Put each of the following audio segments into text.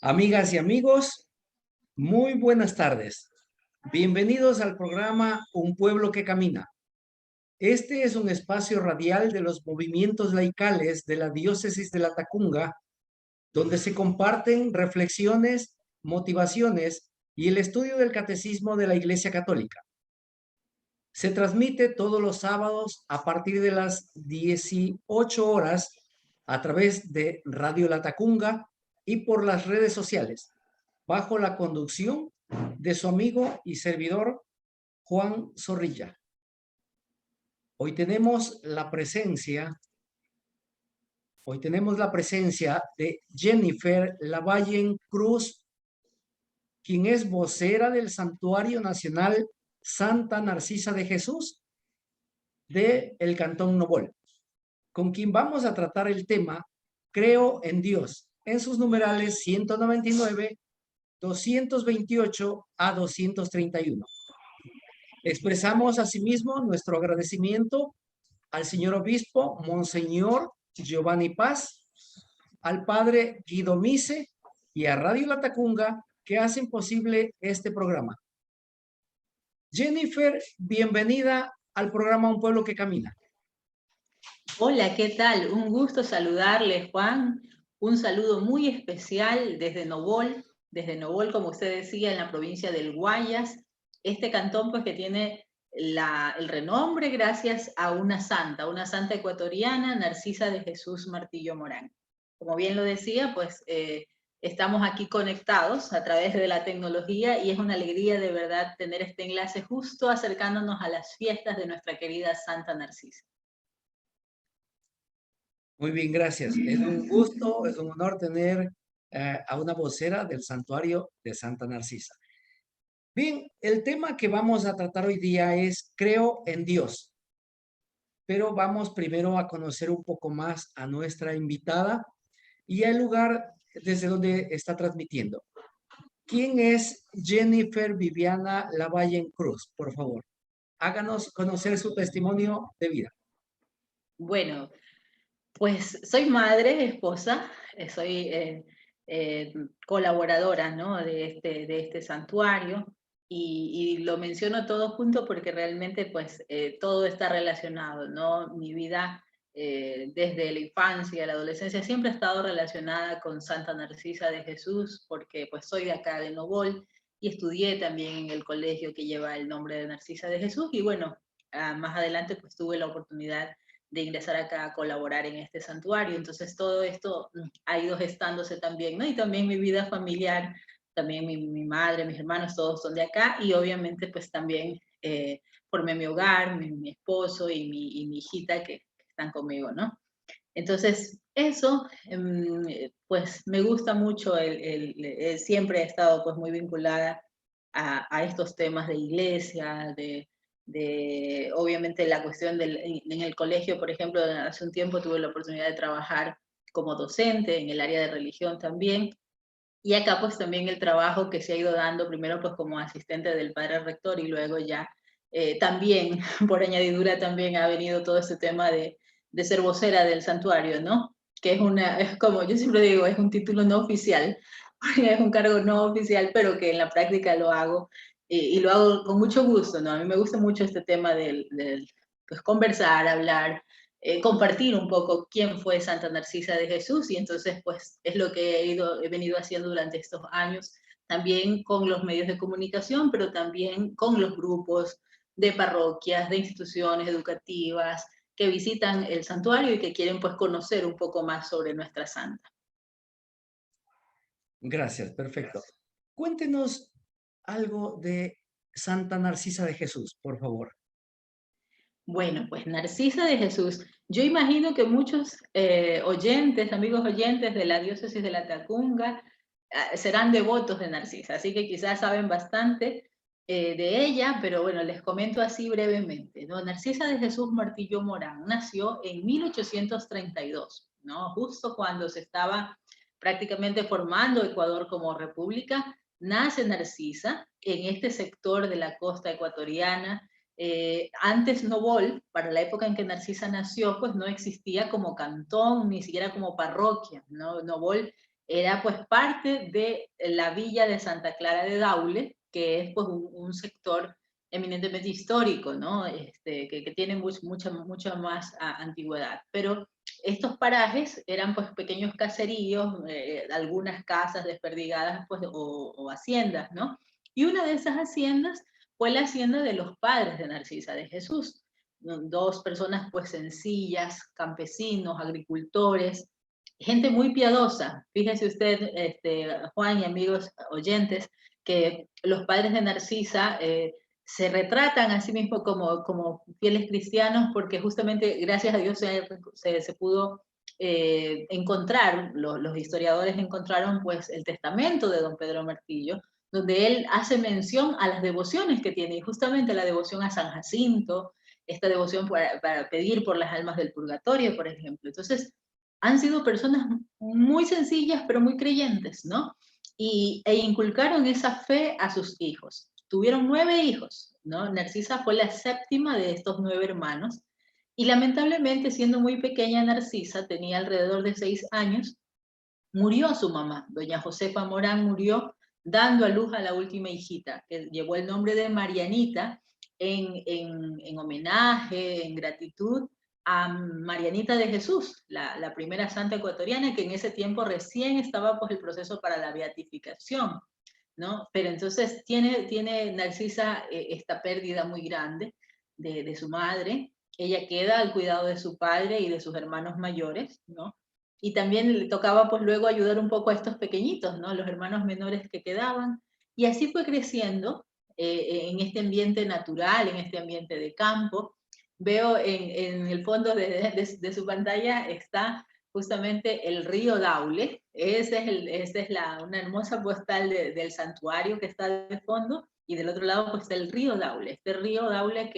Amigas y amigos, muy buenas tardes. Bienvenidos al programa Un Pueblo que Camina. Este es un espacio radial de los movimientos laicales de la Diócesis de La Tacunga, donde se comparten reflexiones, motivaciones y el estudio del catecismo de la Iglesia Católica. Se transmite todos los sábados a partir de las 18 horas a través de Radio La Tacunga y por las redes sociales, bajo la conducción de su amigo y servidor Juan Zorrilla. Hoy tenemos la presencia de Jennifer Lavallen Cruz, quien es vocera del Santuario Nacional Santa Narcisa de Jesús de el Cantón Nobol, con quien vamos a tratar el tema Creo en Dios, en sus numerales 199, 228 a 231. Expresamos asimismo nuestro agradecimiento al señor obispo Monseñor Giovanni Paz, al padre Guido Mise y a Radio La Tacunga, que hacen posible este programa. Jennifer, bienvenida al programa Un Pueblo que Camina. Hola, ¿qué tal? Un gusto saludarles, Juan. Un saludo muy especial desde Nobol, como usted decía, en la provincia del Guayas. Este cantón, pues, que tiene el renombre gracias a una santa ecuatoriana, Narcisa de Jesús Martillo Morán. Como bien lo decía, pues, estamos aquí conectados a través de la tecnología y es una alegría de verdad tener este enlace justo acercándonos a las fiestas de nuestra querida Santa Narcisa. Muy bien, gracias. Es un gusto, es un honor tener a una vocera del Santuario de Santa Narcisa. Bien, el tema que vamos a tratar hoy día es Creo en Dios. Pero vamos primero a conocer un poco más a nuestra invitada y el lugar desde donde está transmitiendo. ¿Quién es Jennifer Viviana Lavallen Cruz? Por favor, háganos conocer su testimonio de vida. Bueno, pues soy madre, esposa, soy colaboradora, ¿no?, de este santuario y lo menciono todo junto porque realmente pues todo está relacionado, ¿no? Mi vida desde la infancia, la adolescencia siempre ha estado relacionada con Santa Narcisa de Jesús porque pues soy de acá de Nobol y estudié también en el colegio que lleva el nombre de Narcisa de Jesús y bueno, más adelante pues tuve la oportunidad de ingresar acá a colaborar en este santuario. Entonces todo esto ha ido gestándose también, ¿no? Y también mi vida familiar, también mi madre, mis hermanos, todos son de acá y obviamente pues también formé mi hogar, mi esposo y mi hijita que están conmigo, ¿no? Entonces eso, pues me gusta mucho, siempre he estado pues muy vinculada a estos temas de iglesia, de obviamente la cuestión en el colegio, por ejemplo, hace un tiempo tuve la oportunidad de trabajar como docente en el área de religión también, y acá pues también el trabajo que se ha ido dando primero pues como asistente del padre rector y luego ya también por añadidura también ha venido todo este tema de ser vocera del santuario, ¿no? Que es como yo siempre digo, es un título no oficial, es un cargo no oficial, pero que en la práctica lo hago y lo hago con mucho gusto, ¿no? A mí me gusta mucho este tema del pues, conversar, hablar, compartir un poco quién fue Santa Narcisa de Jesús y entonces pues es lo que he venido haciendo durante estos años, también con los medios de comunicación, pero también con los grupos de parroquias, de instituciones educativas que visitan el santuario y que quieren pues conocer un poco más sobre nuestra santa. Gracias, perfecto. Cuéntenos algo de Santa Narcisa de Jesús, por favor. Bueno, pues Narcisa de Jesús. Yo imagino que muchos oyentes, amigos oyentes de la diócesis de La Tacunga, serán devotos de Narcisa, así que quizás saben bastante de ella, pero bueno, les comento así brevemente, ¿no? Narcisa de Jesús Martillo Morán nació en 1832, ¿no? Justo cuando se estaba prácticamente formando Ecuador como república, nace Narcisa en este sector de la costa ecuatoriana. Antes Nobol, para la época en que Narcisa nació, pues no existía como cantón, ni siquiera como parroquia, ¿no? Nobol era pues parte de la villa de Santa Clara de Daule, que es pues un sector eminentemente histórico, ¿no? Que tiene mucha más antigüedad. Pero estos parajes eran pues pequeños caseríos, algunas casas desperdigadas pues, o haciendas, ¿no? Y una de esas haciendas fue la hacienda de los padres de Narcisa de Jesús. Dos personas pues sencillas, campesinos, agricultores, gente muy piadosa. Fíjese usted, Juan y amigos oyentes, que los padres de Narcisa se retratan a sí mismos como fieles cristianos porque justamente gracias a Dios se pudo encontrar, los historiadores encontraron pues el testamento de don Pedro Martillo, donde él hace mención a las devociones que tiene, y justamente la devoción a San Jacinto, esta devoción para pedir por las almas del purgatorio, por ejemplo. Entonces, han sido personas muy sencillas, pero muy creyentes, ¿no? E inculcaron esa fe a sus hijos. Tuvieron 9 hijos, ¿no? Narcisa fue la séptima de estos 9 hermanos, y lamentablemente, siendo muy pequeña Narcisa, tenía alrededor de 6 años, murió su mamá. Doña Josefa Morán murió dando a luz a la última hijita, que llevó el nombre de Marianita en homenaje, en gratitud a Marianita de Jesús, la primera santa ecuatoriana, que en ese tiempo recién estaba pues el proceso para la beatificación, ¿no? Pero entonces tiene Narcisa esta pérdida muy grande de su madre. Ella queda al cuidado de su padre y de sus hermanos mayores, ¿no? Y también le tocaba pues luego ayudar un poco a estos pequeñitos, ¿no? Los hermanos menores que quedaban. Y así fue creciendo en este ambiente natural, en este ambiente de campo. Veo en el fondo de su pantalla está justamente el río Daule. Una hermosa postal del santuario que está de fondo, y del otro lado pues está el río Daule. Este río Daule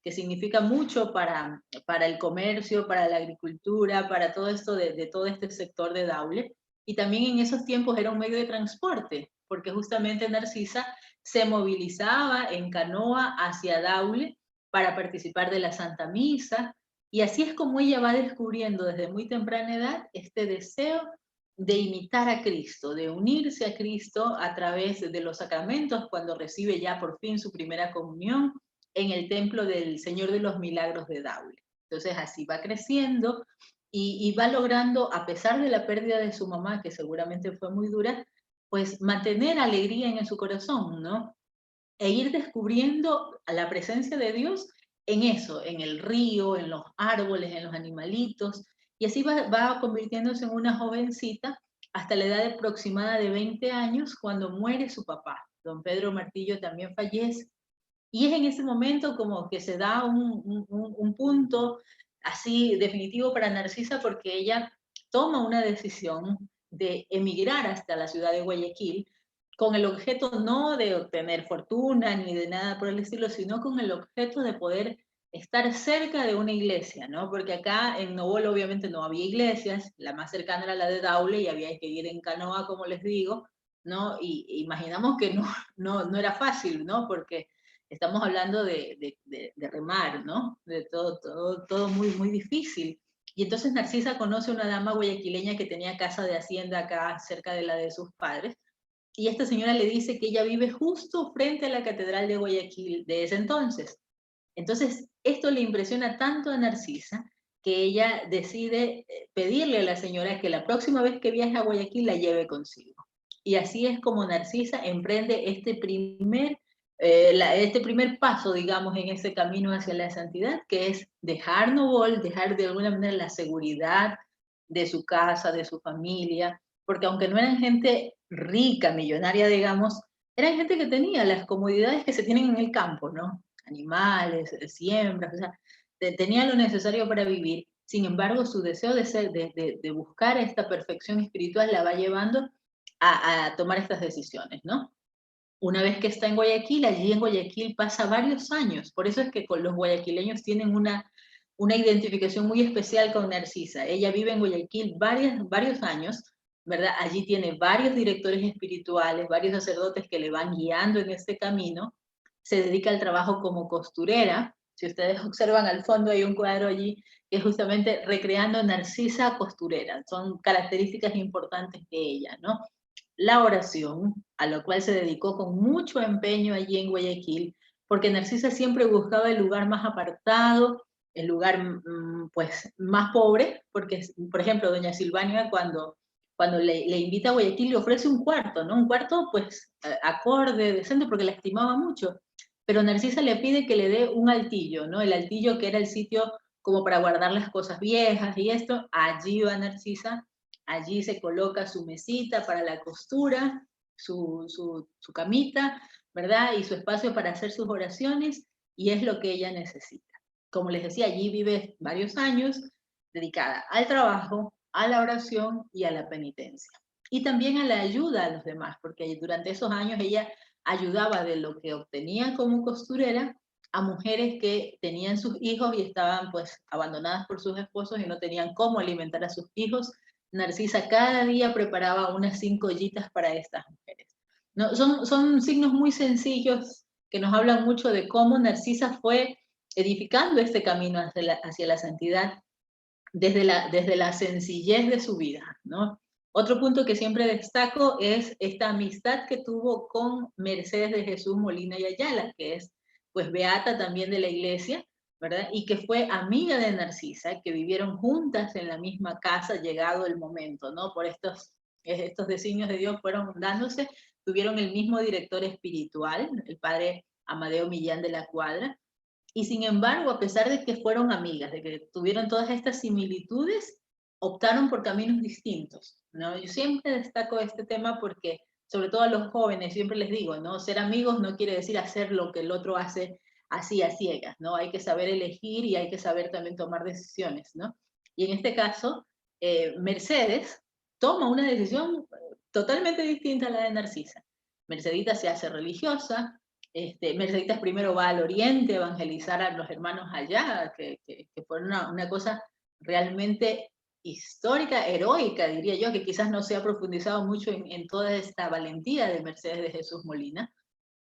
que significa mucho para el comercio, para la agricultura, para todo esto de todo este sector de Daule. Y también en esos tiempos era un medio de transporte, porque justamente Narcisa se movilizaba en canoa hacia Daule para participar de la Santa Misa, y así es como ella va descubriendo desde muy temprana edad este deseo de imitar a Cristo, de unirse a Cristo a través de los sacramentos, cuando recibe ya por fin su primera comunión en el templo del Señor de los Milagros de Daule. Entonces así va creciendo y va logrando, a pesar de la pérdida de su mamá, que seguramente fue muy dura, pues mantener alegría en su corazón, ¿no? E ir descubriendo la presencia de Dios en eso, en el río, en los árboles, en los animalitos, y así va convirtiéndose en una jovencita hasta la edad aproximada de 20 años, cuando muere su papá. Don Pedro Martillo también fallece, y es en ese momento como que se da un punto así definitivo para Narcisa, porque ella toma una decisión de emigrar hasta la ciudad de Guayaquil, con el objeto no de obtener fortuna ni de nada por el estilo, sino con el objeto de poder estar cerca de una iglesia, ¿no? Porque acá en Novol obviamente no había iglesias, la más cercana era la de Daule y había que ir en canoa, como les digo, ¿no? Y imaginamos que no era fácil, ¿no? Porque estamos hablando de remar, ¿no? De todo muy difícil. Y entonces Narcisa conoce una dama guayaquileña que tenía casa de hacienda acá cerca de la de sus padres, y esta señora le dice que ella vive justo frente a la Catedral de Guayaquil de ese entonces. Entonces, esto le impresiona tanto a Narcisa que ella decide pedirle a la señora que la próxima vez que viaje a Guayaquil la lleve consigo. Y así es como Narcisa emprende este primer paso, digamos, en ese camino hacia la santidad, que es dejar Novol, dejar de alguna manera la seguridad de su casa, de su familia, porque aunque no eran gente rica, millonaria, digamos, eran gente que tenía las comodidades que se tienen en el campo, ¿no? Animales, siembras, o sea, tenía lo necesario para vivir. Sin embargo, su deseo de buscar esta perfección espiritual la va llevando a tomar estas decisiones, ¿no? Una vez que está en Guayaquil, allí en Guayaquil pasa varios años. Por eso es que con los guayaquileños tienen una identificación muy especial con Narcisa. Ella vive en Guayaquil varios años, ¿verdad? Allí tiene varios directores espirituales, varios sacerdotes que le van guiando en este camino. Se dedica al trabajo como costurera. Si ustedes observan al fondo hay un cuadro allí es justamente recreando Narcisa costurera. Son características importantes de ella, ¿no? La oración, a lo cual se dedicó con mucho empeño allí en Guayaquil, porque Narcisa siempre buscaba el lugar más apartado, el lugar pues más pobre, porque, por ejemplo, doña Silvania cuando le invita a Guayaquil le ofrece un cuarto, ¿no? Un cuarto pues acorde, decente, porque la estimaba mucho, pero Narcisa le pide que le dé un altillo, ¿no? El altillo que era el sitio como para guardar las cosas viejas y esto, allí va Narcisa. Allí se coloca su mesita para la costura, su camita, ¿verdad? Y su espacio para hacer sus oraciones, y es lo que ella necesita. Como les decía, allí vive varios años dedicada al trabajo, a la oración y a la penitencia. Y también a la ayuda a los demás, porque durante esos años ella ayudaba de lo que obtenía como costurera a mujeres que tenían sus hijos y estaban pues abandonadas por sus esposos y no tenían cómo alimentar a sus hijos. Narcisa cada día preparaba unas 5 ollitas para estas mujeres. No, son signos muy sencillos que nos hablan mucho de cómo Narcisa fue edificando este camino hacia la santidad desde la sencillez de su vida, ¿no? Otro punto que siempre destaco es esta amistad que tuvo con Mercedes de Jesús Molina y Ayala, que es pues beata también de la iglesia, ¿verdad? Y que fue amiga de Narcisa, que vivieron juntas en la misma casa llegado el momento, ¿no? Por estos designios de Dios fueron dándose, tuvieron el mismo director espiritual, el padre Amadeo Millán de la Cuadra, y sin embargo, a pesar de que fueron amigas, de que tuvieron todas estas similitudes, optaron por caminos distintos, ¿no? Yo siempre destaco este tema porque, sobre todo a los jóvenes, siempre les digo, ¿no? Ser amigos no quiere decir hacer lo que el otro hace así a ciegas, ¿no? Hay que saber elegir y hay que saber también tomar decisiones, ¿no? Y en este caso, Mercedes toma una decisión totalmente distinta a la de Narcisa. Mercedita se hace religiosa, Merceditas primero va al oriente a evangelizar a los hermanos allá, que fue una cosa realmente histórica, heroica, diría yo, que quizás no se ha profundizado mucho en toda esta valentía de Mercedes de Jesús Molina.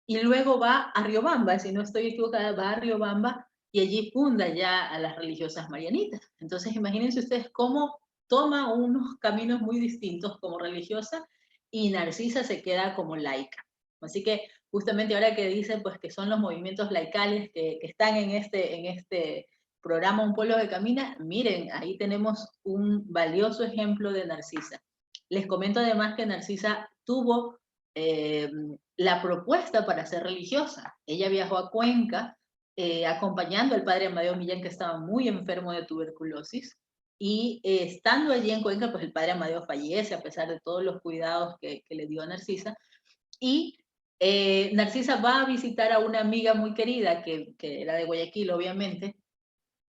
Y luego va a Riobamba, si no estoy equivocada, va a Riobamba y allí funda ya a las religiosas marianitas. Entonces imagínense ustedes cómo toma unos caminos muy distintos como religiosa y Narcisa se queda como laica. Así que justamente ahora que dicen pues que son los movimientos laicales que están en este programa Un Pueblo que Camina, miren, ahí tenemos un valioso ejemplo de Narcisa. Les comento además que Narcisa tuvo eh, la propuesta para ser religiosa. Ella viajó a Cuenca acompañando al padre Amadeo Millán, que estaba muy enfermo de tuberculosis, y estando allí en Cuenca, pues el padre Amadeo fallece a pesar de todos los cuidados que le dio a Narcisa, y Narcisa va a visitar a una amiga muy querida, que era de Guayaquil, obviamente,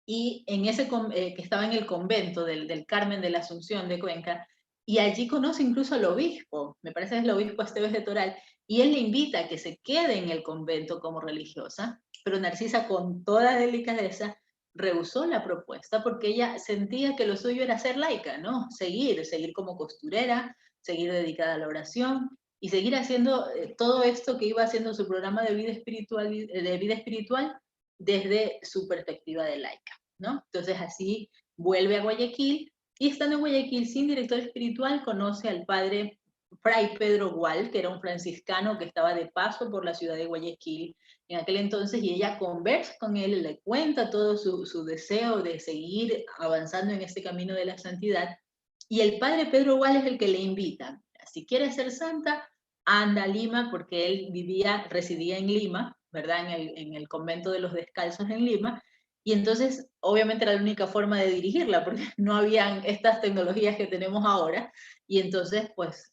y que estaba en el convento del Carmen de la Asunción de Cuenca, y allí conoce incluso al obispo, me parece que es el obispo Esteves de Toral, y él le invita a que se quede en el convento como religiosa, pero Narcisa con toda delicadeza rehusó la propuesta porque ella sentía que lo suyo era ser laica, ¿no? Seguir como costurera, seguir dedicada a la oración y seguir haciendo todo esto que iba haciendo su programa de vida espiritual desde su perspectiva de laica, ¿no? Entonces así vuelve a Guayaquil y estando en Guayaquil sin director espiritual conoce al padre Fray Pedro Gual, que era un franciscano que estaba de paso por la ciudad de Guayaquil en aquel entonces, y ella conversa con él, le cuenta todo su deseo de seguir avanzando en este camino de la santidad, y el padre Pedro Gual es el que le invita, si quieres ser santa, anda a Lima, porque él residía en Lima, ¿verdad? En el convento de los descalzos en Lima, y entonces obviamente era la única forma de dirigirla, porque no habían estas tecnologías que tenemos ahora, y entonces pues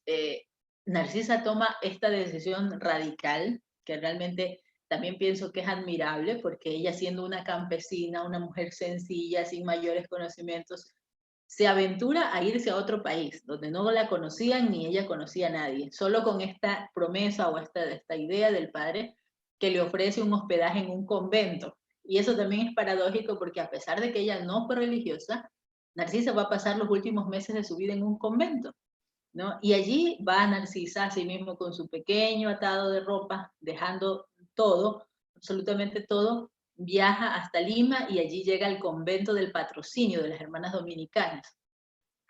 Narcisa toma esta decisión radical, que realmente también pienso que es admirable, porque ella siendo una campesina, una mujer sencilla, sin mayores conocimientos, se aventura a irse a otro país, donde no la conocían ni ella conocía a nadie, solo con esta promesa o esta idea del padre que le ofrece un hospedaje en un convento. Y eso también es paradójico porque a pesar de que ella no fue religiosa, Narcisa va a pasar los últimos meses de su vida en un convento, ¿no? Y allí va Narcisa, así mismo con su pequeño atado de ropa, dejando todo, absolutamente todo, viaja hasta Lima y allí llega al convento del Patrocinio de las Hermanas Dominicanas.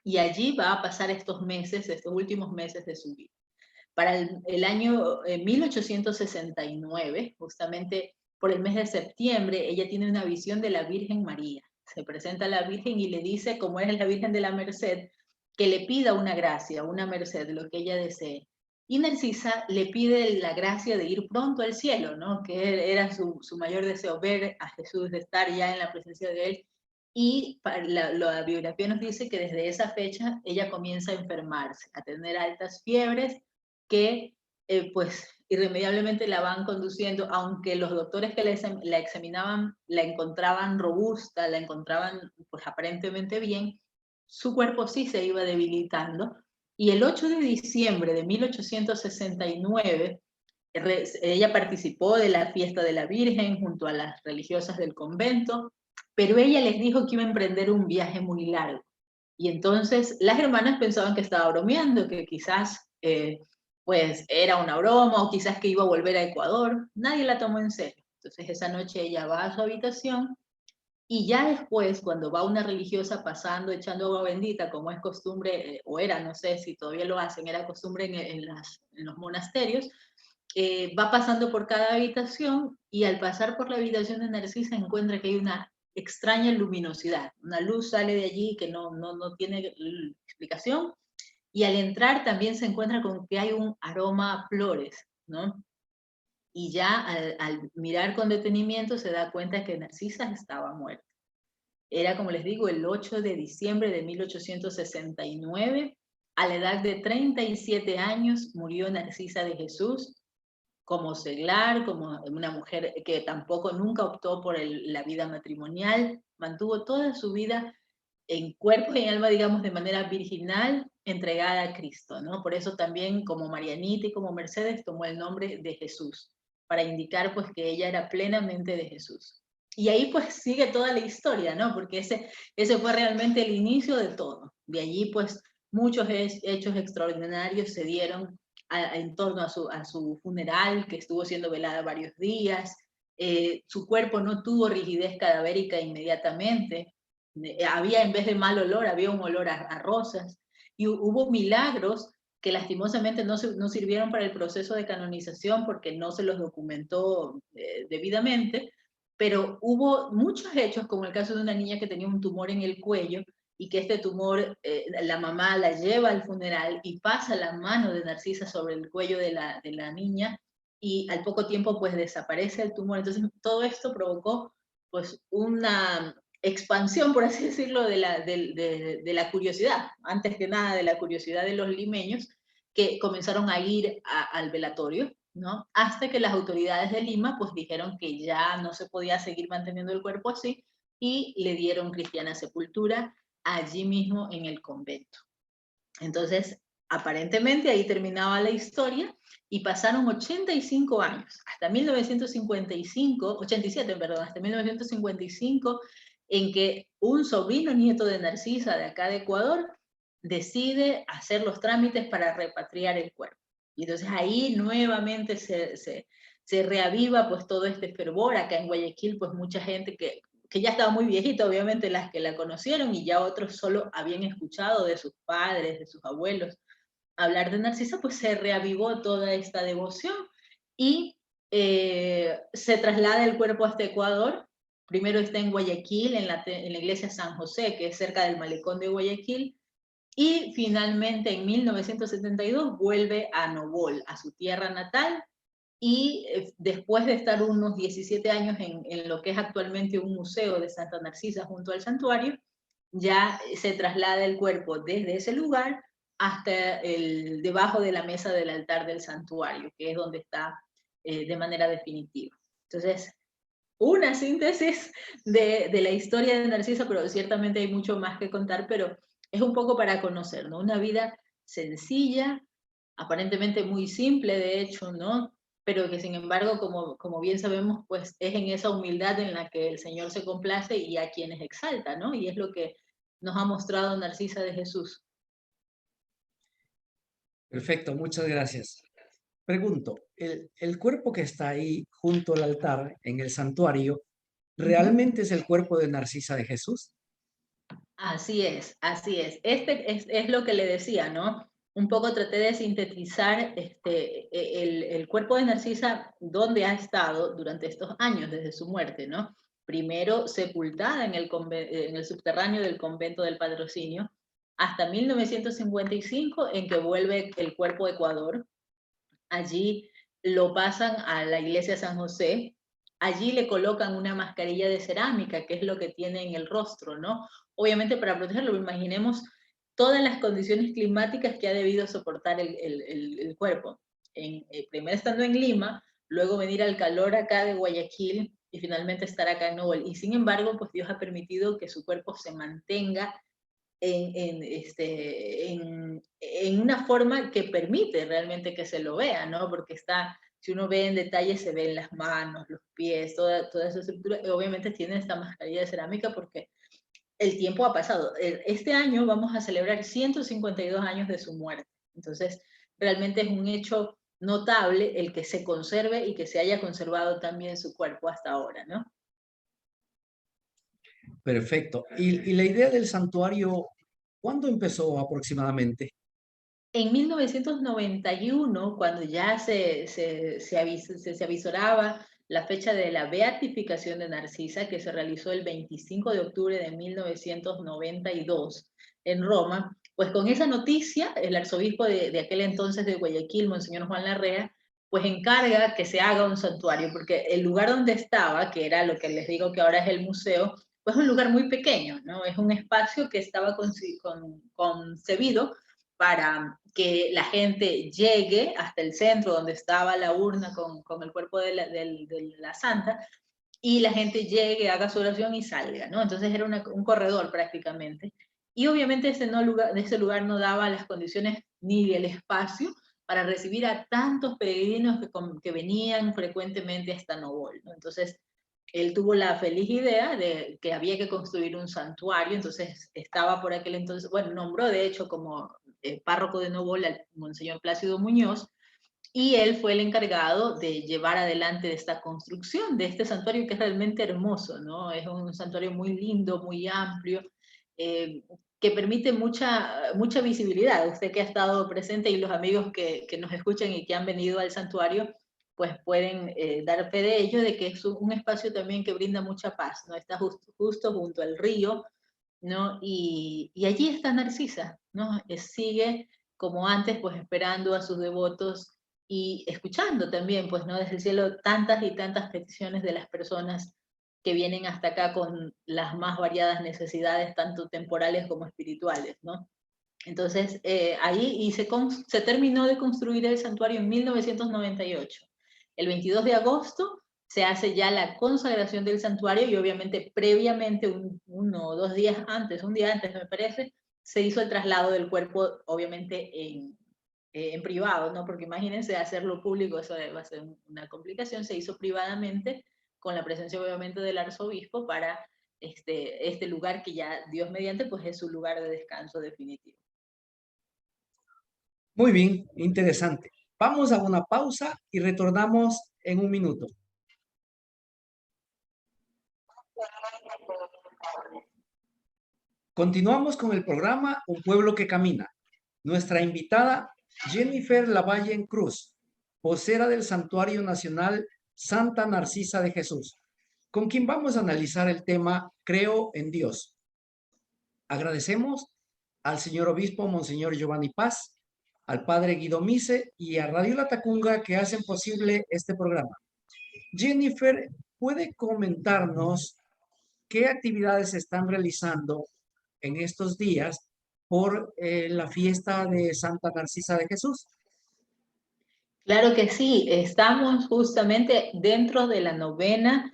Y allí va a pasar estos meses, estos últimos meses de su vida. Para el año 1869, justamente por el mes de septiembre, ella tiene una visión de la Virgen María. Se presenta a la Virgen y le dice, como es la Virgen de la Merced, que le pida una gracia, una merced, lo que ella desee. Y Narcisa le pide la gracia de ir pronto al cielo, ¿no? Que era su mayor deseo, ver a Jesús, de estar ya en la presencia de él. Y la biografía nos dice que desde esa fecha ella comienza a enfermarse, a tener altas fiebres que pues irremediablemente la van conduciendo, aunque los doctores que la examinaban la encontraban robusta, la encontraban pues aparentemente bien, su cuerpo sí se iba debilitando. Y el 8 de diciembre de 1869, ella participó de la fiesta de la Virgen junto a las religiosas del convento, pero ella les dijo que iba a emprender un viaje muy largo. Y entonces las hermanas pensaban que estaba bromeando, que quizás pues era una broma o quizás que iba a volver a Ecuador. Nadie la tomó en serio. Entonces esa noche ella va a su habitación y ya después, cuando va una religiosa pasando, echando agua bendita, como es costumbre, o era, no sé si todavía lo hacen, era costumbre en los monasterios, va pasando por cada habitación y al pasar por la habitación de Narcisa encuentra que hay una extraña luminosidad. Una luz sale de allí que no tiene explicación y al entrar también se encuentra con que hay un aroma a flores, ¿no? Y ya al mirar con detenimiento se da cuenta que Narcisa estaba muerta. Era, como les digo, el 8 de diciembre de 1869. A la edad de 37 años murió Narcisa de Jesús como seglar, como una mujer que tampoco nunca optó por la vida matrimonial, mantuvo toda su vida en cuerpo y en alma, digamos, de manera virginal, entregada a Cristo, ¿no? Por eso también como Marianita y como Mercedes tomó el nombre de Jesús, para indicar pues que ella era plenamente de Jesús. Y ahí pues sigue toda la historia, ¿no? Porque ese fue realmente el inicio de todo. De allí pues muchos hechos extraordinarios se dieron en torno a su funeral, que estuvo siendo velada varios días. Su cuerpo no tuvo rigidez cadavérica inmediatamente. Había, en vez de mal olor, había un olor a rosas. Y hubo milagros que lastimosamente no sirvieron para el proceso de canonización porque no se los documentó debidamente, pero hubo muchos hechos, como el caso de una niña que tenía un tumor en el cuello y que este tumor, la mamá la lleva al funeral y pasa la mano de Narcisa sobre el cuello de la niña y al poco tiempo pues desaparece el tumor. Entonces todo esto provocó pues una expansión, por así decirlo, de la curiosidad, antes que nada de la curiosidad de los limeños, que comenzaron a ir al velatorio, ¿no? Hasta que las autoridades de Lima pues dijeron que ya no se podía seguir manteniendo el cuerpo así y le dieron cristiana sepultura allí mismo en el convento. Entonces, aparentemente ahí terminaba la historia y pasaron 85 años, hasta 1955, 87, perdón, hasta 1955, en que un sobrino nieto de Narcisa de acá de Ecuador decide hacer los trámites para repatriar el cuerpo. Y entonces ahí nuevamente se reaviva pues todo este fervor. Acá en Guayaquil pues mucha gente que ya estaba muy viejita, obviamente las que la conocieron, y ya otros solo habían escuchado de sus padres, de sus abuelos, hablar de Narcisa, pues se reavivó toda esta devoción y se traslada el cuerpo hasta Ecuador. Primero está en Guayaquil, en la iglesia San José, que es cerca del malecón de Guayaquil, y finalmente en 1972 vuelve a Nobol, a su tierra natal, y después de estar unos 17 años en lo que es actualmente un museo de Santa Narcisa junto al santuario, ya se traslada el cuerpo desde ese lugar hasta debajo de la mesa del altar del santuario, que es donde está de manera definitiva. Entonces, una síntesis de la historia de Narcisa, pero ciertamente hay mucho más que contar, pero es un poco para conocer, ¿no? Una vida sencilla, aparentemente muy simple, de hecho, ¿no? Pero que sin embargo, como bien sabemos, pues es en esa humildad en la que el Señor se complace y a quienes exalta, ¿no? Y es lo que nos ha mostrado Narcisa de Jesús. Perfecto, muchas gracias. Pregunto, el cuerpo que está ahí junto al altar en el santuario, ¿realmente es el cuerpo de Narcisa de Jesús? Así es, así es. Es lo que le decía, ¿no? Un poco traté de sintetizar el cuerpo de Narcisa, donde ha estado durante estos años, desde su muerte, ¿no? Primero sepultada en el subterráneo del convento del Patrocinio, hasta 1955, en que vuelve el cuerpo a Ecuador. Allí lo pasan a la iglesia San José, allí le colocan una mascarilla de cerámica, que es lo que tiene en el rostro, ¿no? Obviamente para protegerlo, imaginemos todas las condiciones climáticas que ha debido soportar el cuerpo. Primero estando en Lima, luego venir al calor acá de Guayaquil y finalmente estar acá en Nobel. Y sin embargo, pues Dios ha permitido que su cuerpo se mantenga en una forma que permite realmente que se lo vea, ¿no? Porque está, si uno ve en detalle, se ven las manos, los pies, toda esa estructura, y obviamente tiene esta mascarilla de cerámica porque el tiempo ha pasado. Este año vamos a celebrar 152 años de su muerte. Entonces, realmente es un hecho notable el que se conserve y que se haya conservado también su cuerpo hasta ahora, ¿no? Perfecto. ¿Y la idea del santuario, cuándo empezó aproximadamente? En 1991, cuando ya se avisoraba la fecha de la beatificación de Narcisa, que se realizó el 25 de octubre de 1992 en Roma, pues con esa noticia, el arzobispo de aquel entonces de Guayaquil, Monseñor Juan Larrea, pues encarga que se haga un santuario, porque el lugar donde estaba, que era lo que les digo que ahora es el museo, pues es un lugar muy pequeño, ¿no? Es un espacio que estaba concebido para que la gente llegue hasta el centro donde estaba la urna con el cuerpo de la santa, y la gente llegue, haga su oración y salga, ¿no? Entonces era un corredor prácticamente. Y obviamente ese lugar no daba las condiciones ni el espacio para recibir a tantos peregrinos que venían frecuentemente hasta Novol, ¿no? Entonces, él tuvo la feliz idea de que había que construir un santuario, entonces estaba por aquel entonces, bueno, nombró de hecho como párroco de Novol al Monseñor Plácido Muñoz, y él fue el encargado de llevar adelante esta construcción de este santuario que es realmente hermoso, ¿no? Es un santuario muy lindo, muy amplio, eh, que permite mucha visibilidad. Usted que ha estado presente y los amigos que nos escuchan y que han venido al santuario, pues pueden dar fe de ello, de que es un espacio también que brinda mucha paz, ¿no? Está justo junto al río, ¿no? Y allí está Narcisa, ¿no? Sigue como antes, pues esperando a sus devotos y escuchando también, pues, ¿no? Desde el cielo tantas y tantas peticiones de las personas que vienen hasta acá con las más variadas necesidades, tanto temporales como espirituales, ¿no? Entonces, ahí se terminó de construir el santuario en 1998. El 22 de agosto se hace ya la consagración del santuario y obviamente previamente, uno o 2 días antes, un día antes me parece, se hizo el traslado del cuerpo, obviamente en privado, ¿no? Porque imagínense hacerlo público, eso va a ser una complicación. Se hizo privadamente con la presencia obviamente del arzobispo para este lugar que ya Dios mediante pues es su lugar de descanso definitivo. Muy bien, interesante. Vamos a una pausa y retornamos en un minuto. Continuamos con el programa Un Pueblo que Camina. Nuestra invitada, Jennifer Lavalle Cruz, vocera del Santuario Nacional Santa Narcisa de Jesús, con quien vamos a analizar el tema Creo en Dios. Agradecemos al señor obispo Monseñor Giovanni Paz, al padre Guido Mise y a Radio La Tacunga que hacen posible este programa. Jennifer, ¿puede comentarnos qué actividades se están realizando en estos días por la fiesta de Santa Narcisa de Jesús? Claro que sí, estamos justamente dentro de la novena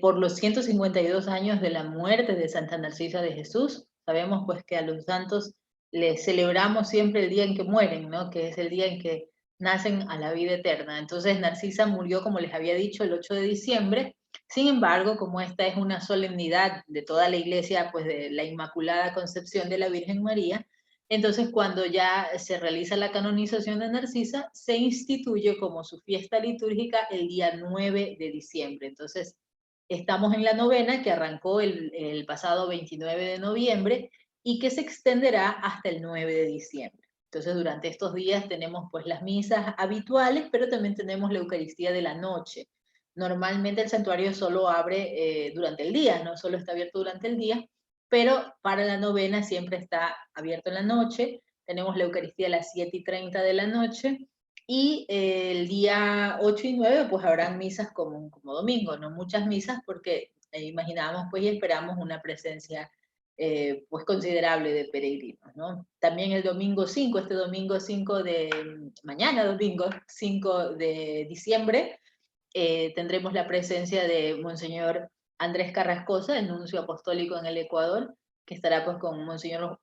por los 152 años de la muerte de Santa Narcisa de Jesús. Sabemos pues que a los santos les celebramos siempre el día en que mueren, ¿no? Que es el día en que nacen a la vida eterna. Entonces Narcisa murió, como les había dicho, el 8 de diciembre. Sin embargo, como esta es una solemnidad de toda la iglesia, pues de la Inmaculada Concepción de la Virgen María, entonces, cuando ya se realiza la canonización de Narcisa, se instituye como su fiesta litúrgica el día 9 de diciembre. Entonces, Estamos en la novena que arrancó el pasado 29 de noviembre y que se extenderá hasta el 9 de diciembre. Entonces, durante estos días tenemos pues las misas habituales, pero también tenemos la Eucaristía de la noche. Normalmente el santuario solo abre durante el día, no solo está abierto durante el día, pero para la novena siempre está abierto en la noche. Tenemos la Eucaristía a las 7:30 de la noche y el día 8 y 9 pues habrán misas como domingo, no muchas misas porque imaginamos pues y esperamos una presencia pues considerable de peregrinos, ¿no? También el domingo 5, este domingo 5 mañana domingo 5 de diciembre, tendremos la presencia de Monseñor Andrés Carrascosa, el nuncio apostólico en el Ecuador, que estará pues con Monseñor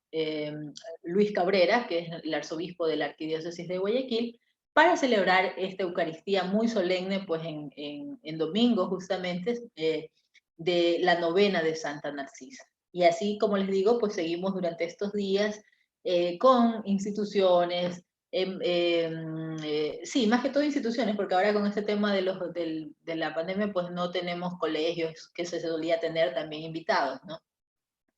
Luis Cabrera, que es el arzobispo de la Arquidiócesis de Guayaquil, para celebrar esta Eucaristía muy solemne, pues en domingo justamente, de la novena de Santa Narcisa. Y así, como les digo, pues seguimos durante estos días con instituciones, sí, más que todo instituciones, porque ahora con este tema de la pandemia, pues no tenemos colegios que se solía tener también invitados, ¿no?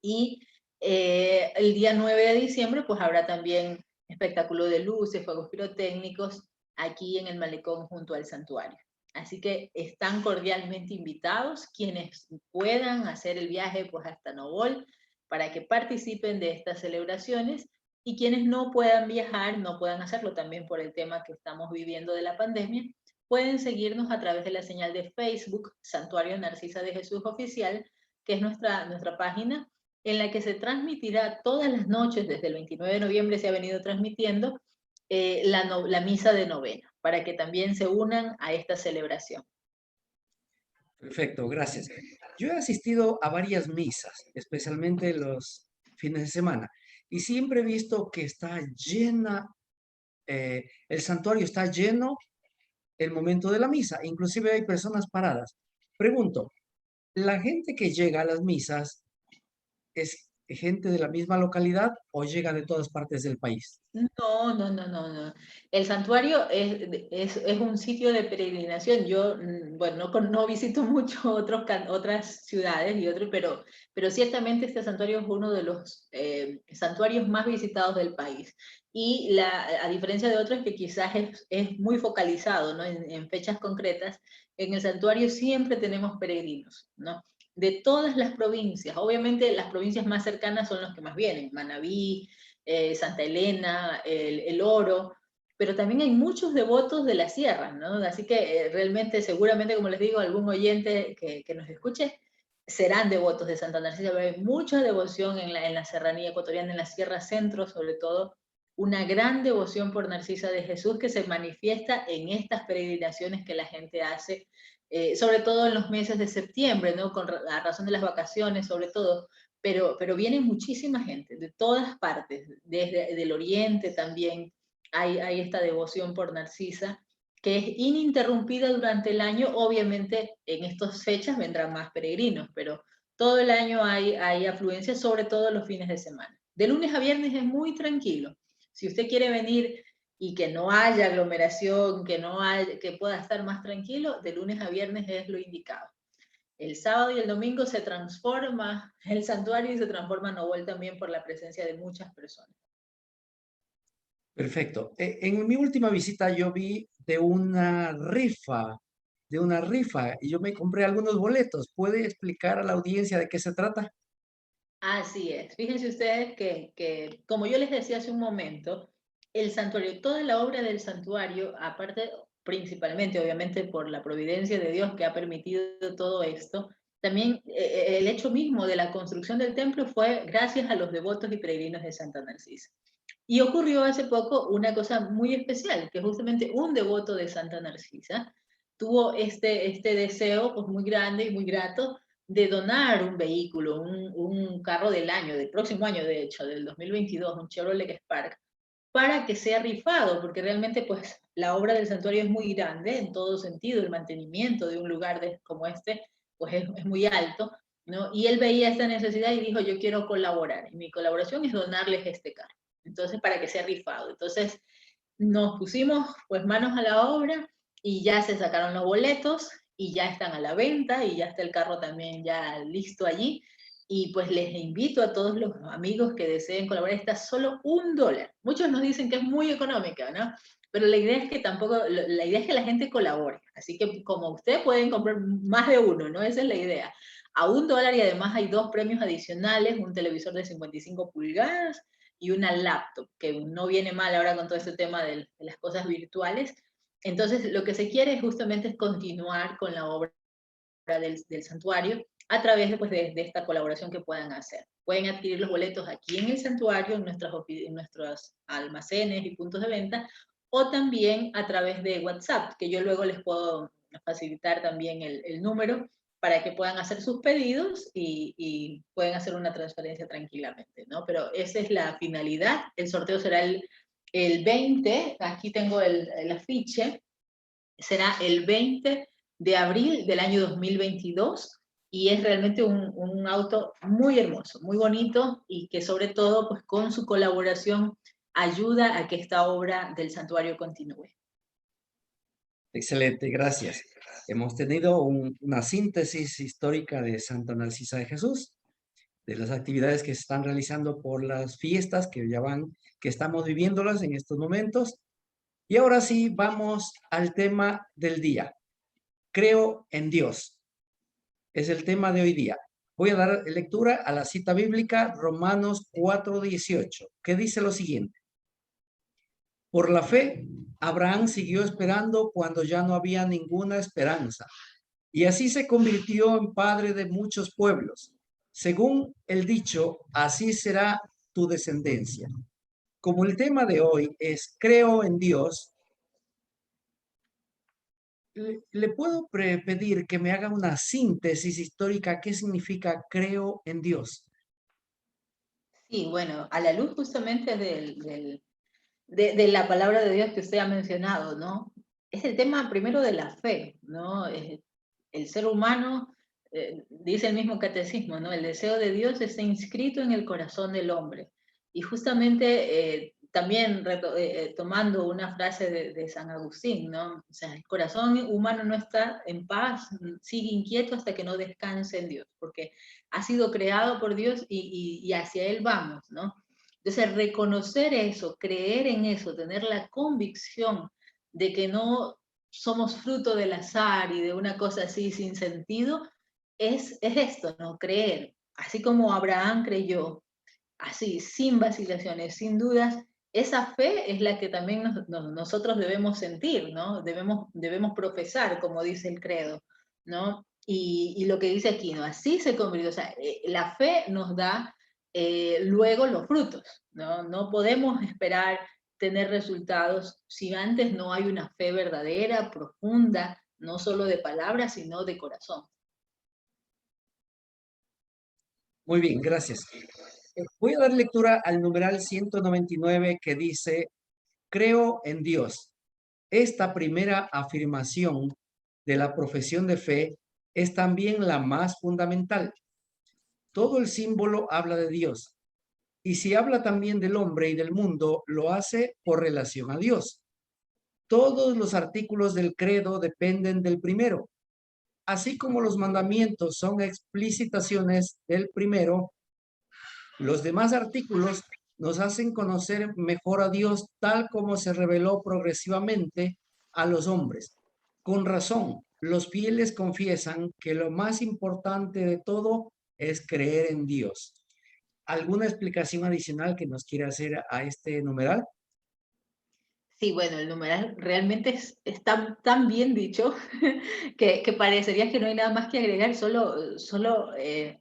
Y el día 9 de diciembre, pues habrá también espectáculo de luces, fuegos pirotécnicos, aquí en el malecón junto al santuario. Así que están cordialmente invitados quienes puedan hacer el viaje pues hasta Novol para que participen de estas celebraciones, y quienes no puedan viajar, no puedan hacerlo también por el tema que estamos viviendo de la pandemia, pueden seguirnos a través de la señal de Facebook, Santuario Narcisa de Jesús Oficial, que es nuestra página, en la que se transmitirá todas las noches, desde el 29 de noviembre se ha venido transmitiendo la misa de novena, para que también se unan a esta celebración. Perfecto, gracias. Yo he asistido a varias misas, especialmente los fines de semana, y siempre he visto que está llena, el santuario está lleno el momento de la misa, inclusive hay personas paradas. Pregunto, ¿la gente que llega a las misas es gente de la misma localidad o llega de todas partes del país? No, no, no, no, no. El santuario es un sitio de peregrinación. Yo, bueno, no visito mucho otras ciudades y otros, pero ciertamente este santuario es uno de los santuarios más visitados del país. Y a diferencia de otros que quizás es muy focalizado, ¿no? En fechas concretas, en el santuario siempre tenemos peregrinos, ¿no? De todas las provincias. Obviamente las provincias más cercanas son los que más vienen, Manabí, Santa Elena, el Oro, pero también hay muchos devotos de la sierra, ¿no? Así que realmente, seguramente, como les digo, algún oyente que nos escuche, serán devotos de Santa Narcisa, pero hay mucha devoción en la serranía ecuatoriana, en la Sierra Centro, sobre todo, una gran devoción por Narcisa de Jesús que se manifiesta en estas peregrinaciones que la gente hace, sobre todo en los meses de septiembre, ¿no? A razón de las vacaciones, sobre todo, pero viene muchísima gente de todas partes, desde el oriente también hay esta devoción por Narcisa, que es ininterrumpida durante el año. Obviamente en estas fechas vendrán más peregrinos, pero todo el año hay afluencia, sobre todo los fines de semana. De lunes a viernes es muy tranquilo. Si usted quiere venir y que no haya aglomeración, que pueda estar más tranquilo, de lunes a viernes es lo indicado. El sábado y el domingo se transforma el santuario y se transforma Novol también por la presencia de muchas personas. Perfecto. En mi última visita yo vi de una rifa, y yo me compré algunos boletos. ¿Puede explicar a la audiencia de qué se trata? Así es. Fíjense ustedes que, como yo les decía hace un momento, el santuario, toda la obra del santuario, aparte, principalmente, obviamente, por la providencia de Dios que ha permitido todo esto, también el hecho mismo de la construcción del templo fue gracias a los devotos y peregrinos de Santa Narcisa. Y ocurrió hace poco una cosa muy especial, que justamente un devoto de Santa Narcisa tuvo este deseo pues, muy grande y muy grato de donar un vehículo, un carro del año, del próximo año de hecho, del 2022, un Chevrolet Spark, para que sea rifado, porque realmente pues la obra del santuario es muy grande en todo sentido, el mantenimiento de un lugar como este pues es muy alto, ¿no? Y él veía esta necesidad y dijo, yo quiero colaborar, y mi colaboración es donarles este carro, entonces para que sea rifado. Entonces nos pusimos pues manos a la obra y ya se sacaron los boletos y ya están a la venta y ya está el carro también ya listo allí. Y pues les invito a todos los amigos que deseen colaborar, está solo $1. Muchos nos dicen que es muy económica, ¿no? Pero la idea es que tampoco, la idea es que la gente colabore. Así que como ustedes pueden comprar más de uno, ¿no? Esa es la idea. A $1 y además hay 2 premios adicionales, un televisor de 55 pulgadas y una laptop, que no viene mal ahora con todo este tema de las cosas virtuales. Entonces, lo que se quiere justamente es continuar con la obra del santuario a través de esta colaboración que puedan hacer. Pueden adquirir los boletos aquí en el santuario, en nuestros almacenes y puntos de venta, o también a través de WhatsApp, que yo luego les puedo facilitar también el número para que puedan hacer sus pedidos y pueden hacer una transferencia tranquilamente, ¿no? Pero esa es la finalidad. El sorteo será el 20, aquí tengo el afiche, será el 20 de abril del año 2022 y es realmente un auto muy hermoso, muy bonito y que sobre todo pues con su colaboración ayuda a que esta obra del santuario continúe. Excelente, gracias. Hemos tenido una síntesis histórica de Santa Narcisa de Jesús, de las actividades que se están realizando por las fiestas que estamos viviéndolas en estos momentos. Y ahora sí, vamos al tema del día. Creo en Dios. Es el tema de hoy día. Voy a dar lectura a la cita bíblica Romanos 4:18, que dice lo siguiente. Por la fe, Abraham siguió esperando cuando ya no había ninguna esperanza, y así se convirtió en padre de muchos pueblos. Según el dicho, así será tu descendencia. Como el tema de hoy es creo en Dios, le puedo pedir que me haga una síntesis histórica. ¿Qué significa creo en Dios? Sí, bueno, a la luz justamente de la palabra de Dios que usted ha mencionado, ¿no? Es el tema primero de la fe, ¿no? El ser humano, dice el mismo catecismo, ¿no? El deseo de Dios está inscrito en el corazón del hombre. Y justamente también tomando una frase de San Agustín, ¿no? O sea, el corazón humano no está en paz, sigue inquieto hasta que no descanse en Dios, porque ha sido creado por Dios y hacia Él vamos, ¿no? Entonces, reconocer eso, creer en eso, tener la convicción de que no somos fruto del azar y de una cosa así sin sentido, es esto, ¿no? Creer. Así como Abraham creyó, así, sin vacilaciones, sin dudas, esa fe es la que también nosotros debemos sentir, ¿no? Debemos profesar, como dice el credo, ¿no? Y lo que dice aquí, ¿no? Así se convirtió, o sea, la fe nos da luego los frutos, ¿no? No podemos esperar tener resultados si antes no hay una fe verdadera, profunda, no solo de palabras, sino de corazón. Muy bien, gracias. Voy a dar lectura al numeral 199 que dice, creo en Dios. Esta primera afirmación de la profesión de fe es también la más fundamental. Todo el símbolo habla de Dios. Y si habla también del hombre y del mundo, lo hace por relación a Dios. Todos los artículos del credo dependen del primero. Así como los mandamientos son explicitaciones del primero, los demás artículos nos hacen conocer mejor a Dios tal como se reveló progresivamente a los hombres. Con razón, los fieles confiesan que lo más importante de todo es creer en Dios. ¿Alguna explicación adicional que nos quiera hacer a este numeral? Sí, bueno, el numeral realmente es tan bien dicho que parecería que no hay nada más que agregar, solo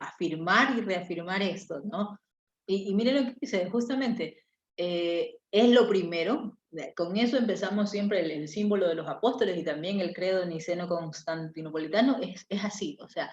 afirmar y reafirmar esto, ¿no? Y miren lo que dice, justamente, es lo primero, con eso empezamos siempre el símbolo de los apóstoles y también el credo niceno-constantinopolitano, es así, o sea,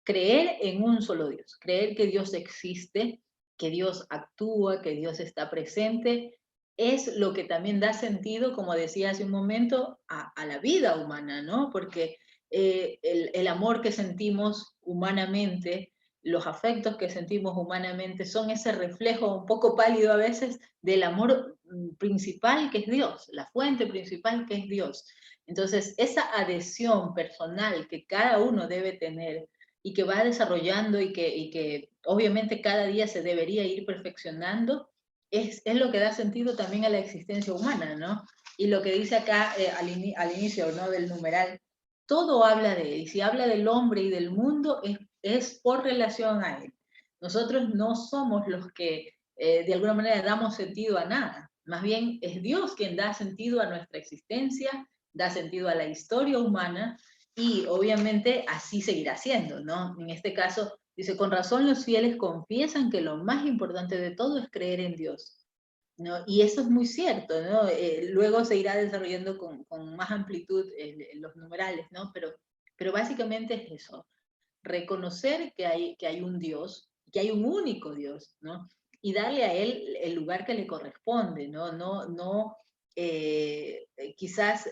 creer en un solo Dios, creer que Dios existe, que Dios actúa, que Dios está presente, es lo que también da sentido, como decía hace un momento, a la vida humana, ¿no? Porque el amor que sentimos humanamente, los afectos que sentimos humanamente son ese reflejo un poco pálido a veces del amor principal que es Dios, la fuente principal que es Dios. Entonces, esa adhesión personal que cada uno debe tener y que va desarrollando y que obviamente cada día se debería ir perfeccionando, es lo que da sentido también a la existencia humana, ¿no? Y lo que dice acá al inicio, ¿no? Del numeral, todo habla de él, y si habla del hombre y del mundo es por relación a él. Nosotros no somos los que de alguna manera damos sentido a nada, más bien es Dios quien da sentido a nuestra existencia, da sentido a la historia humana y obviamente así seguirá siendo, ¿no? En este caso, dice, con razón los fieles confiesan que lo más importante de todo es creer en Dios, ¿no? Y eso es muy cierto, ¿no? Luego se irá desarrollando con más amplitud los numerales, ¿no? Pero básicamente es eso, reconocer que hay un Dios, que hay un único Dios, ¿no? Y darle a Él el lugar que le corresponde, ¿no? No quizás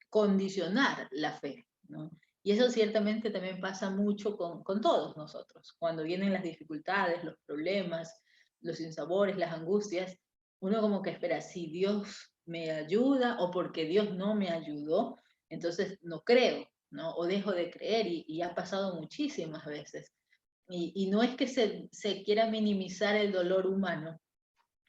condicionar la fe, ¿no? Y eso ciertamente también pasa mucho con todos nosotros. Cuando vienen las dificultades, los problemas, los sinsabores, las angustias, uno como que espera, si Dios me ayuda o porque Dios no me ayudó, entonces no creo, ¿no? O dejo de creer y ha pasado muchísimas veces. Y no es que se quiera minimizar el dolor humano,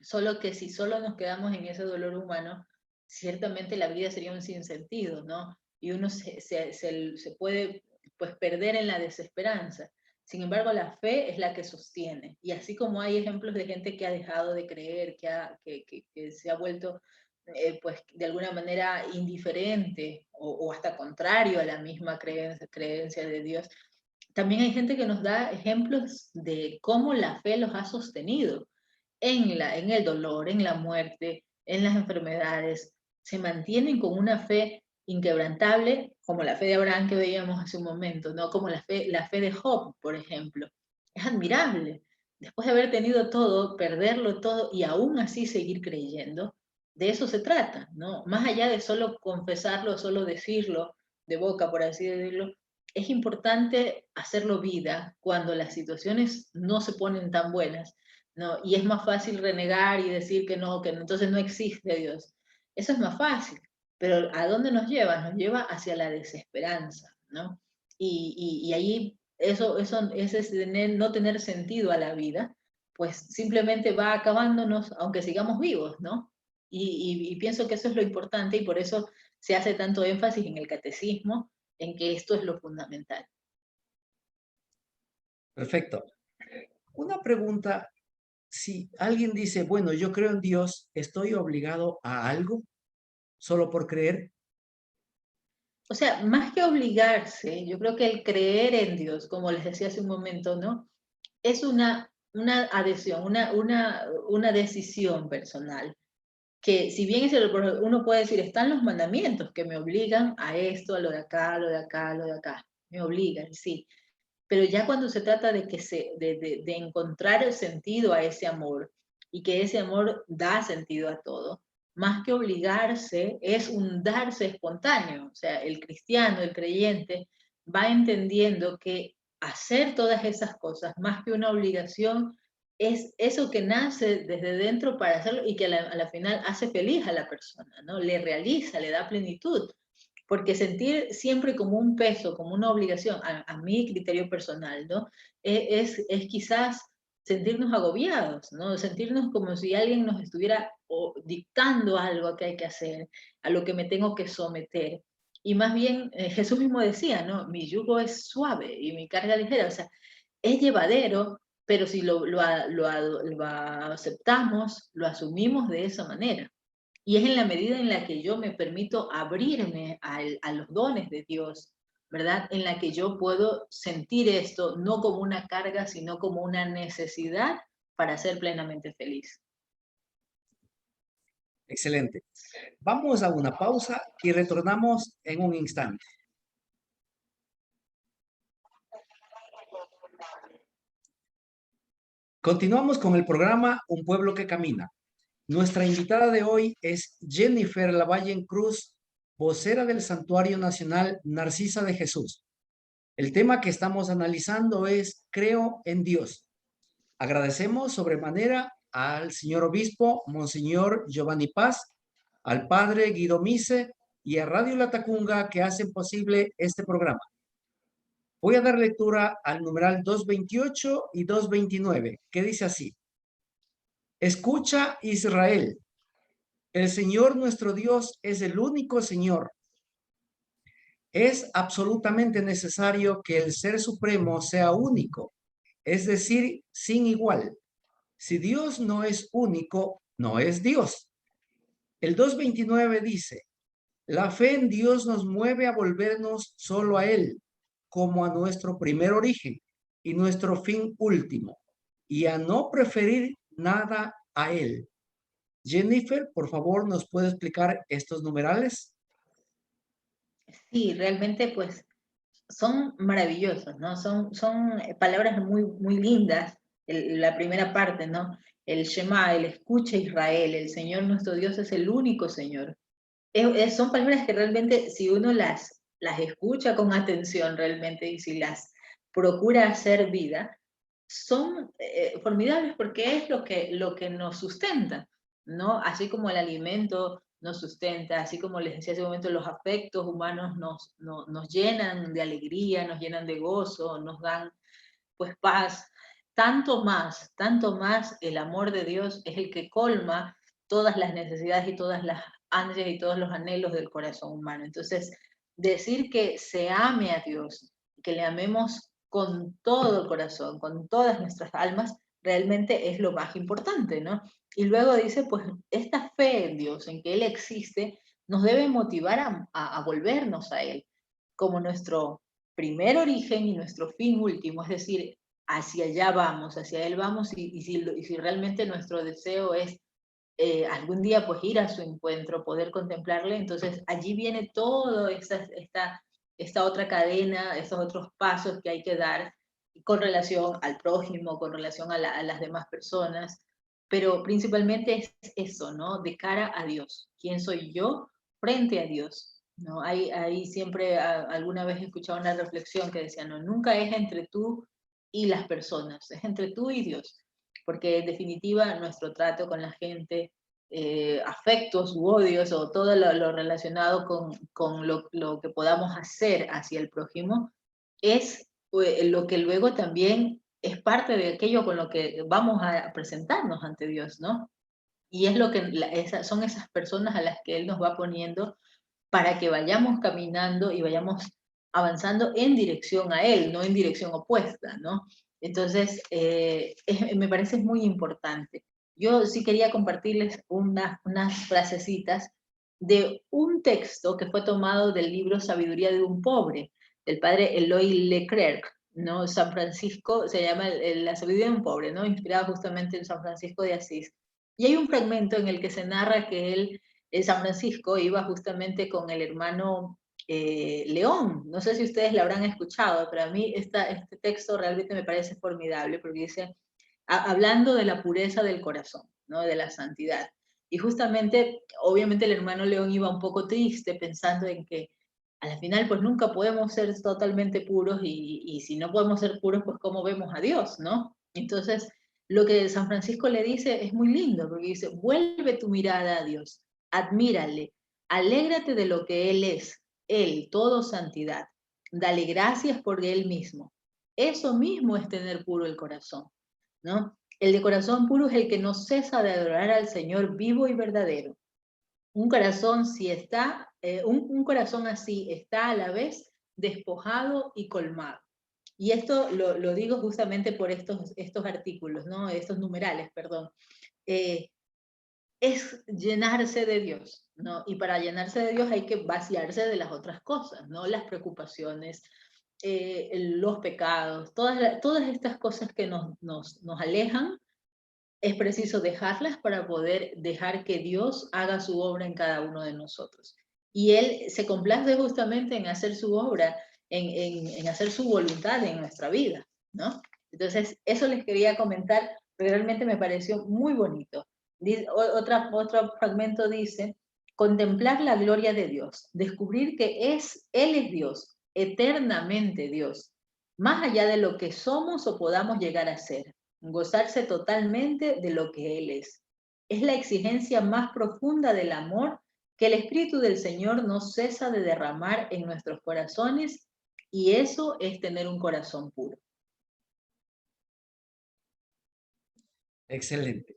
solo que si solo nos quedamos en ese dolor humano, ciertamente la vida sería un sinsentido, ¿no? Y uno se puede pues perder en la desesperanza. Sin embargo, la fe es la que sostiene. Y así como hay ejemplos de gente que ha dejado de creer, que se ha vuelto pues de alguna manera indiferente o hasta contrario a la misma creencia de Dios, también hay gente que nos da ejemplos de cómo la fe los ha sostenido en el dolor, en la muerte, en las enfermedades. Se mantienen con una fe inquebrantable, como la fe de Abraham que veíamos hace un momento, ¿no? Como la fe de Job, por ejemplo. Es admirable. Después de haber tenido todo, perderlo todo y aún así seguir creyendo, de eso se trata, ¿no? Más allá de solo confesarlo, solo decirlo de boca, por así decirlo, es importante hacerlo vida cuando las situaciones no se ponen tan buenas, ¿no? Y es más fácil renegar y decir que no, entonces no existe Dios. Eso es más fácil, pero ¿a dónde nos lleva? Nos lleva hacia la desesperanza, ¿no? Y ahí ese no tener sentido a la vida, pues simplemente va acabándonos, aunque sigamos vivos, ¿no? Y pienso que eso es lo importante y por eso se hace tanto énfasis en el catecismo, en que esto es lo fundamental. Perfecto. Una pregunta, si alguien dice, bueno, yo creo en Dios, ¿estoy obligado a algo solo por creer? O sea, más que obligarse, yo creo que el creer en Dios, como les decía hace un momento, ¿no? Es una adhesión, una decisión personal. Que si bien uno puede decir, están los mandamientos que me obligan a esto, a lo de acá, a lo de acá, a lo de acá. Me obligan, sí. Pero ya cuando se trata de encontrar el sentido a ese amor y que ese amor da sentido a todo, más que obligarse, es un darse espontáneo. O sea, el cristiano, el creyente, va entendiendo que hacer todas esas cosas, más que una obligación, es eso que nace desde dentro para hacerlo y que a la final hace feliz a la persona, ¿no? Le realiza, le da plenitud. Porque sentir siempre como un peso, como una obligación, a mi criterio personal, ¿no? Es quizás sentirnos agobiados, ¿no? Sentirnos como si alguien nos estuviera dictando algo que hay que hacer, a lo que me tengo que someter. Y más bien, Jesús mismo decía, ¿no? Mi yugo es suave y mi carga ligera, o sea, es llevadero, pero si lo aceptamos, lo asumimos de esa manera. Y es en la medida en la que yo me permito abrirme a los dones de Dios, ¿verdad? En la que yo puedo sentir esto no como una carga, sino como una necesidad para ser plenamente feliz. Excelente. Vamos a una pausa y retornamos en un instante. Continuamos con el programa Un Pueblo que Camina. Nuestra invitada de hoy es Jennifer Lavallen Cruz, vocera del Santuario Nacional Narcisa de Jesús. El tema que estamos analizando es Creo en Dios. Agradecemos sobremanera al señor obispo, Monseñor Giovanni Paz, al padre Guido Mise y a Radio Latacunga que hacen posible este programa. Voy a dar lectura al numeral 228 y 229, que dice así: Escucha, Israel, el Señor nuestro Dios es el único Señor. Es absolutamente necesario que el Ser Supremo sea único, es decir, sin igual. Si Dios no es único, no es Dios. El 229 dice: la fe en Dios nos mueve a volvernos solo a Él, como a nuestro primer origen y nuestro fin último, y a no preferir nada a Él. Jennifer, por favor, ¿nos puede explicar estos numerales? Sí, realmente pues son maravillosos, ¿no? Son palabras muy, muy lindas. La primera parte, ¿no? El Shema, el escucha Israel, el Señor nuestro Dios es el único Señor. Son palabras que realmente si uno las escucha con atención realmente y si las procura hacer vida, son formidables porque es lo que nos sustenta, ¿no? Así como el alimento nos sustenta, así como les decía hace un momento, los afectos humanos nos llenan de alegría, nos llenan de gozo, nos dan pues paz, tanto más el amor de Dios es el que colma todas las necesidades y todas las ansias y todos los anhelos del corazón humano. Entonces, decir que se ame a Dios, que le amemos con todo el corazón, con todas nuestras almas, realmente es lo más importante, ¿no? Y luego dice, pues, esta fe en Dios, en que Él existe, nos debe motivar a volvernos a Él como nuestro primer origen y nuestro fin último, es decir, hacia allá vamos, hacia Él vamos, y si realmente nuestro deseo es algún día pues ir a su encuentro, poder contemplarle, entonces allí viene toda esta otra cadena, estos otros pasos que hay que dar con relación al prójimo, con relación a las demás personas, pero principalmente es eso, ¿no? De cara a Dios. ¿Quién soy yo frente a Dios? ¿No? Hay siempre, alguna vez he escuchado una reflexión que decía, no, nunca es entre tú y las personas, es entre tú y Dios, porque en definitiva nuestro trato con la gente, afectos u odios o todo lo relacionado con lo que podamos hacer hacia el prójimo, es lo que luego también es parte de aquello con lo que vamos a presentarnos ante Dios, ¿no? Y es lo que son esas personas a las que Él nos va poniendo para que vayamos caminando y vayamos avanzando en dirección a Él, no en dirección opuesta, ¿no? Entonces, me parece muy importante. Yo sí quería compartirles unas frasecitas de un texto que fue tomado del libro Sabiduría de un Pobre, del padre Eloy Leclerc, ¿no? San Francisco, se llama La Sabiduría de un Pobre, ¿no? Inspirado justamente en San Francisco de Asís. Y hay un fragmento en el que se narra que él en San Francisco iba justamente con el hermano León. No sé si ustedes lo habrán escuchado, pero a mí este texto realmente me parece formidable porque dice, hablando de la pureza del corazón, ¿no? De la santidad. Y justamente, obviamente el hermano León iba un poco triste pensando en que a la final pues nunca podemos ser totalmente puros y si no podemos ser puros pues cómo vemos a Dios, ¿no? Entonces, lo que San Francisco le dice es muy lindo porque dice, vuelve tu mirada a Dios, admírale, alégrate de lo que Él es, Él, todo santidad. Dale gracias por Él mismo. Eso mismo es tener puro el corazón, ¿no? El de corazón puro es el que no cesa de adorar al Señor vivo y verdadero. Un corazón, si está, un corazón así está a la vez despojado y colmado. Y esto lo digo justamente por estos artículos, ¿no? Estos numerales, perdón. Eh, es llenarse de Dios, ¿no? Y para llenarse de Dios hay que vaciarse de las otras cosas, ¿no? Las preocupaciones, los pecados, todas estas cosas que nos alejan, es preciso dejarlas para poder dejar que Dios haga su obra en cada uno de nosotros. Y Él se complace justamente en hacer su obra, en hacer su voluntad en nuestra vida, ¿no? Entonces, eso les quería comentar, porque realmente me pareció muy bonito. Otro fragmento dice, contemplar la gloria de Dios, descubrir que Él es Dios, eternamente Dios, más allá de lo que somos o podamos llegar a ser, gozarse totalmente de lo que Él es. Es la exigencia más profunda del amor que el Espíritu del Señor no cesa de derramar en nuestros corazones, y eso es tener un corazón puro. Excelente.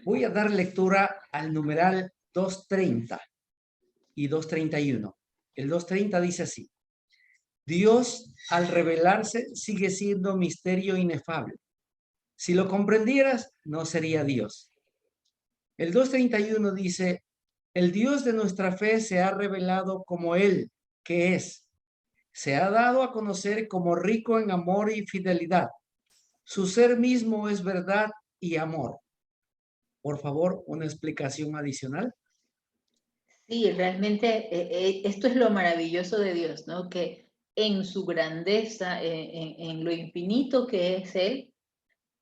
Voy a dar lectura al numeral 230 y 231. El 230 dice así: Dios, al revelarse, sigue siendo misterio inefable. Si lo comprendieras, no sería Dios. El 231 dice: el Dios de nuestra fe se ha revelado como Él, que es. Se ha dado a conocer como rico en amor y fidelidad. Su ser mismo es verdad y amor. Por favor, una explicación adicional. Sí, realmente esto es lo maravilloso de Dios, ¿no? Que en su grandeza, en lo infinito que es Él,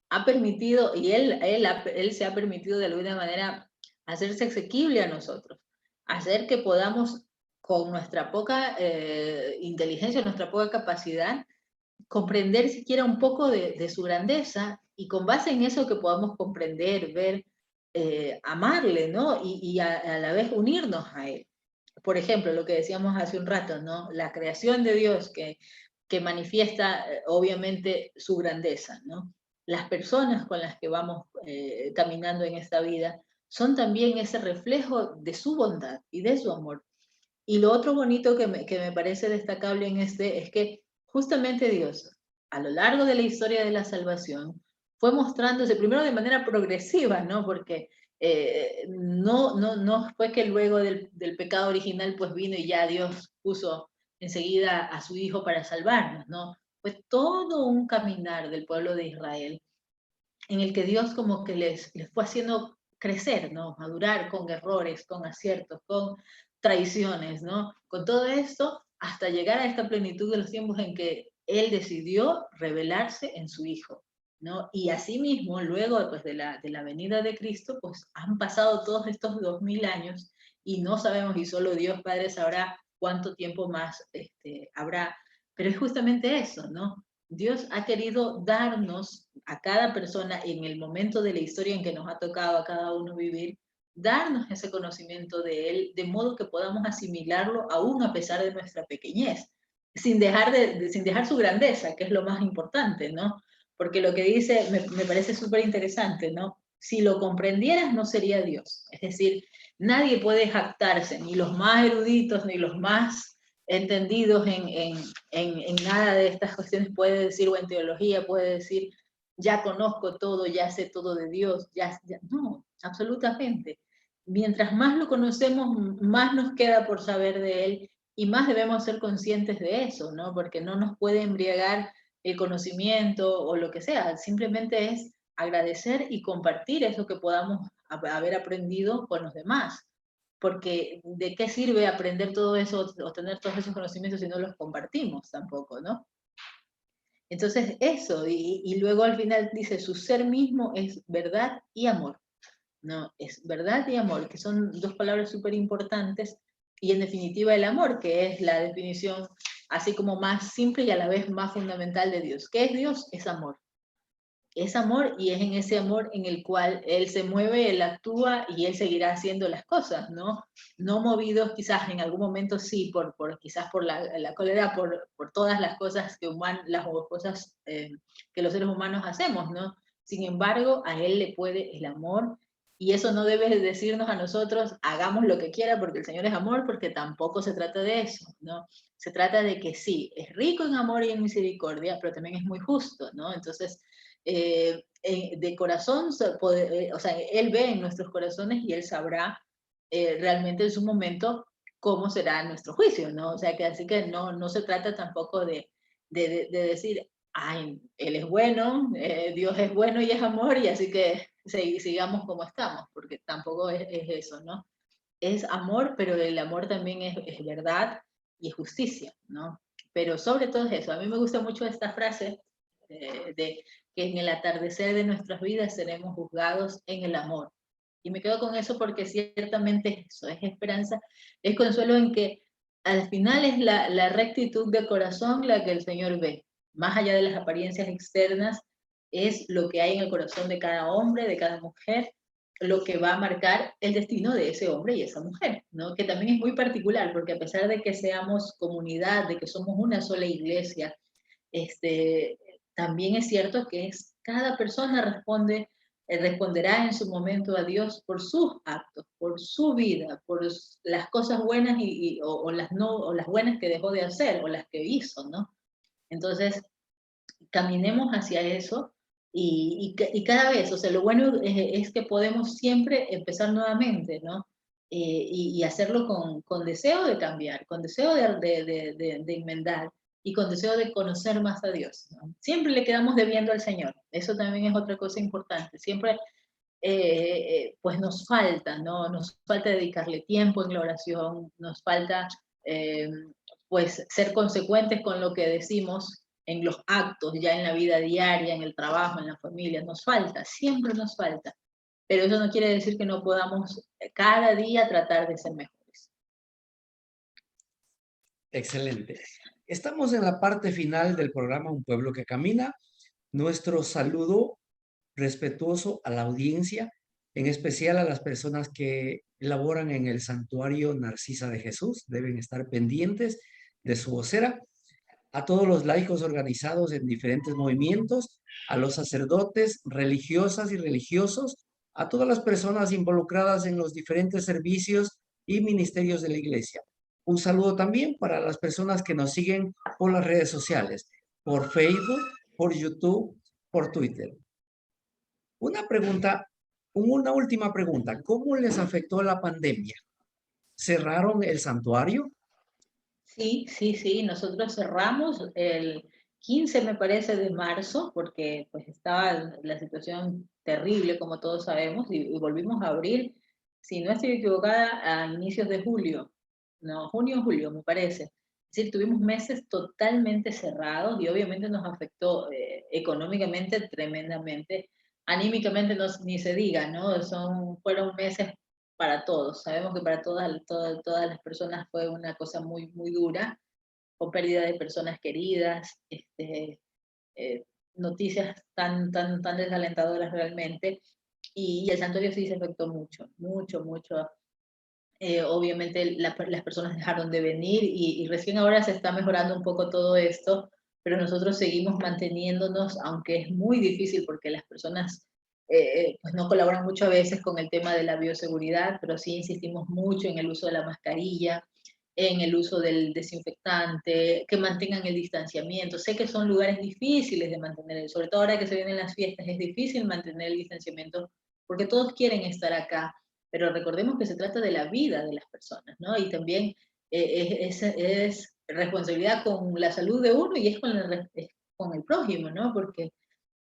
ha permitido, y él se ha permitido de alguna manera hacerse asequible a nosotros, hacer que podamos, con nuestra poca inteligencia, nuestra poca capacidad, comprender siquiera un poco de su grandeza, y con base en eso que podamos comprender, ver, amarle, ¿no? Y a la vez unirnos a Él. Por ejemplo, lo que decíamos hace un rato, ¿no? La creación de Dios que manifiesta obviamente su grandeza, ¿no? Las personas con las que vamos caminando en esta vida son también ese reflejo de su bondad y de su amor. Y lo otro bonito que me parece destacable en este es que justamente Dios, a lo largo de la historia de la salvación, fue mostrándose primero de manera progresiva, ¿no? Porque no fue que luego del pecado original pues vino y ya Dios puso enseguida a su Hijo para salvarnos, ¿no? Fue todo un caminar del pueblo de Israel en el que Dios como que les fue haciendo crecer, ¿no? Madurar con errores, con aciertos, con traiciones, ¿no? Con todo esto hasta llegar a esta plenitud de los tiempos en que Él decidió revelarse en su Hijo, ¿no? Y asimismo, luego pues, de la venida de Cristo, pues han pasado todos estos 2000 años y no sabemos, y solo Dios Padre sabrá cuánto tiempo más habrá, pero es justamente eso, ¿no? Dios ha querido darnos a cada persona en el momento de la historia en que nos ha tocado a cada uno vivir, darnos ese conocimiento de Él, de modo que podamos asimilarlo aún a pesar de nuestra pequeñez, sin dejar su grandeza, que es lo más importante, ¿no? Porque lo que dice me parece súper interesante, ¿no? Si lo comprendieras, no sería Dios. Es decir, nadie puede jactarse, ni los más eruditos, ni los más entendidos en nada de estas cuestiones puede decir, o en teología puede decir, ya conozco todo, ya sé todo de Dios, no, absolutamente. Mientras más lo conocemos, más nos queda por saber de Él y más debemos ser conscientes de eso, ¿no? Porque no nos puede embriagar el conocimiento o lo que sea, simplemente es agradecer y compartir eso que podamos haber aprendido con los demás. Porque ¿de qué sirve aprender todo eso o tener todos esos conocimientos si no los compartimos tampoco, ¿no? Entonces eso, y luego al final dice, su ser mismo es verdad y amor, ¿no? Es verdad y amor, que son dos palabras súper importantes, y en definitiva el amor, que es la definición así como más simple y a la vez más fundamental de Dios. ¿Qué es Dios? Es amor. Es amor, y es en ese amor en el cual Él se mueve, Él actúa y Él seguirá haciendo las cosas, ¿no? No movidos quizás en algún momento sí, quizás por la cólera, por todas las cosas que los seres humanos hacemos, ¿no? Sin embargo, a Él le puede el amor, y eso no debe decirnos a nosotros, hagamos lo que quiera porque el Señor es amor, porque tampoco se trata de eso, ¿no? Se trata de que sí, es rico en amor y en misericordia, pero también es muy justo, ¿no? Entonces, de corazón, o sea, Él ve en nuestros corazones y Él sabrá realmente en su momento cómo será nuestro juicio, ¿no? O sea, que así que no se trata tampoco de decir, ay, Él es bueno, Dios es bueno y es amor, y así que sigamos como estamos, porque tampoco es eso, ¿no? Es amor, pero el amor también es verdad y es justicia, ¿no? Pero sobre todo es eso. A mí me gusta mucho esta frase de que en el atardecer de nuestras vidas seremos juzgados en el amor. Y me quedo con eso porque ciertamente eso es esperanza, es consuelo en que al final es la rectitud de corazón la que el Señor ve. Más allá de las apariencias externas, es lo que hay en el corazón de cada hombre, de cada mujer, lo que va a marcar el destino de ese hombre y esa mujer, ¿no? Que también es muy particular, porque a pesar de que seamos comunidad, de que somos una sola iglesia, este, también es cierto que cada persona responderá en su momento a Dios por sus actos, por su vida, por las cosas buenas o las no, o las buenas que dejó de hacer o las que hizo, ¿no? Entonces, caminemos hacia eso y cada vez, o sea, lo bueno es que podemos siempre empezar nuevamente, ¿no? Y hacerlo con deseo de cambiar, con deseo de enmendar y con deseo de conocer más a Dios, ¿no? Siempre le quedamos debiendo al Señor, eso también es otra cosa importante, siempre pues nos falta, ¿no? Nos falta dedicarle tiempo en la oración, nos falta eh, pues ser consecuentes con lo que decimos en los actos, ya en la vida diaria, en el trabajo, en la familia, nos falta, siempre nos falta. Pero eso no quiere decir que no podamos cada día tratar de ser mejores. Excelente. Estamos en la parte final del programa Un Pueblo que Camina. Nuestro saludo respetuoso a la audiencia, en especial a las personas que laboran en el Santuario Narcisa de Jesús. Deben estar pendientes de su vocera. A todos los laicos organizados en diferentes movimientos, a los sacerdotes, religiosas y religiosos, a todas las personas involucradas en los diferentes servicios y ministerios de la Iglesia. Un saludo también para las personas que nos siguen por las redes sociales, por Facebook, por YouTube, por Twitter. Una última pregunta. ¿Cómo les afectó la pandemia? ¿Cerraron el santuario? Sí, sí, sí, nosotros cerramos el 15, me parece, de marzo, porque pues estaba la situación terrible, como todos sabemos, y volvimos a abrir, si no estoy equivocada, a inicios de julio, no, junio, julio, me parece. Es decir, tuvimos meses totalmente cerrados y obviamente nos afectó económicamente tremendamente, anímicamente no, ni se diga, ¿no? Fueron meses para todos. Sabemos que para todas las personas fue una cosa muy, muy dura, con pérdida de personas queridas, eh, noticias tan desalentadoras realmente. Y el santuario sí se afectó mucho, mucho, mucho. Obviamente las personas dejaron de venir y recién ahora se está mejorando un poco todo esto, pero nosotros seguimos manteniéndonos, aunque es muy difícil porque las personas pues no colaboran mucho a veces con el tema de la bioseguridad, pero sí insistimos mucho en el uso de la mascarilla, en el uso del desinfectante, que mantengan el distanciamiento. Sé que son lugares difíciles de mantener, sobre todo ahora que se vienen las fiestas, es difícil mantener el distanciamiento porque todos quieren estar acá, pero recordemos que se trata de la vida de las personas, ¿no? Y también es responsabilidad con la salud de uno y es con el prójimo, ¿no? Porque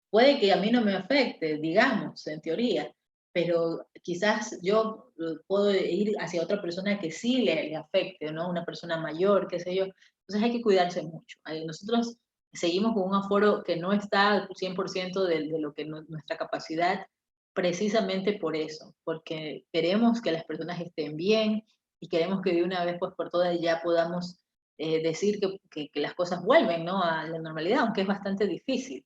puede que a mí no me afecte, digamos, en teoría, pero quizás yo puedo ir hacia otra persona que sí le afecte, ¿no? Una persona mayor, qué sé yo. Entonces hay que cuidarse mucho. Nosotros seguimos con un aforo que no está al 100% de lo que nuestra capacidad, precisamente por eso, porque queremos que las personas estén bien y queremos que de una vez pues por todas ya podamos decir que las cosas vuelven, ¿no? A la normalidad, aunque es bastante difícil.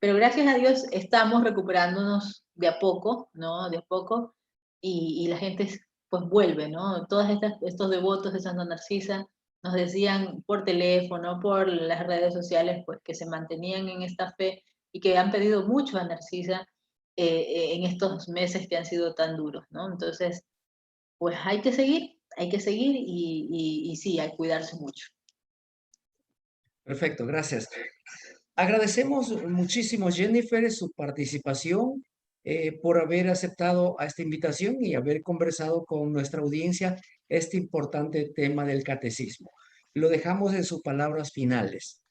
Pero gracias a Dios estamos recuperándonos de a poco, ¿no? De a poco, y la gente pues vuelve, ¿no? Todos estos devotos de Santa Narcisa nos decían por teléfono, por las redes sociales, pues que se mantenían en esta fe y que han pedido mucho a Narcisa en estos meses que han sido tan duros, ¿no? Entonces, pues hay que seguir y sí, hay que cuidarse mucho. Perfecto, gracias. Agradecemos muchísimo, Jennifer, su participación, por haber aceptado a esta invitación y haber conversado con nuestra audiencia este importante tema del catecismo. Lo dejamos en sus palabras finales.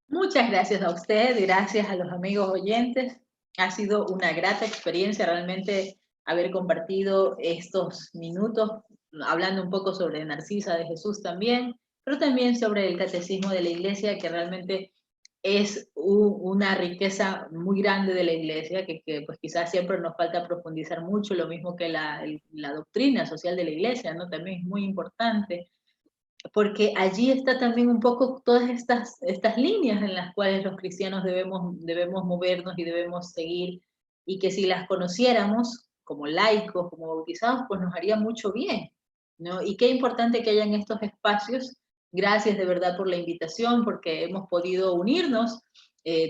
Muchas gracias a usted, gracias a los amigos oyentes. Ha sido una grata experiencia realmente haber compartido estos minutos hablando un poco sobre Narcisa de Jesús también, pero también sobre el catecismo de la Iglesia, que realmente es una riqueza muy grande de la Iglesia, que pues quizás siempre nos falta profundizar mucho, lo mismo que la doctrina social de la Iglesia, ¿no? También es muy importante porque allí está también un poco todas estas líneas en las cuales los cristianos debemos movernos y debemos seguir y que si las conociéramos como laicos, como bautizados, pues nos haría mucho bien, ¿no? Y qué importante que hayan estos espacios. Gracias de verdad por la invitación, porque hemos podido unirnos,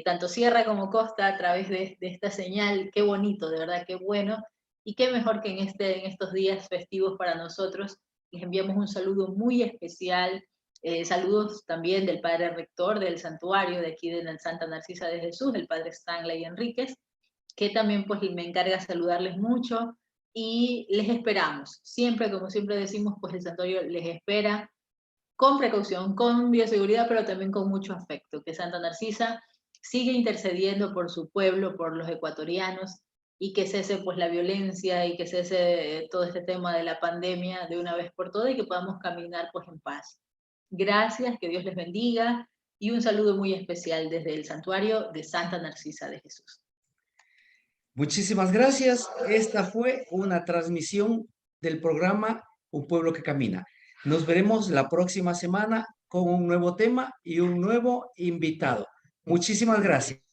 tanto sierra como costa, a través de esta señal. Qué bonito, de verdad, qué bueno. Y qué mejor que en estos días festivos para nosotros. Les enviamos un saludo muy especial. Saludos también del padre rector del santuario de aquí de Santa Narcisa de Jesús, el padre Stanley Enríquez, que también pues me encarga saludarles mucho, y les esperamos. Siempre, como siempre decimos, pues el santuario les espera con precaución, con bioseguridad, pero también con mucho afecto. Que Santa Narcisa sigue intercediendo por su pueblo, por los ecuatorianos, y que cese pues la violencia y que cese todo este tema de la pandemia de una vez por todas, y que podamos caminar pues en paz. Gracias, que Dios les bendiga, y un saludo muy especial desde el santuario de Santa Narcisa de Jesús. Muchísimas gracias. Esta fue una transmisión del programa Un Pueblo que Camina. Nos veremos la próxima semana con un nuevo tema y un nuevo invitado. Muchísimas gracias.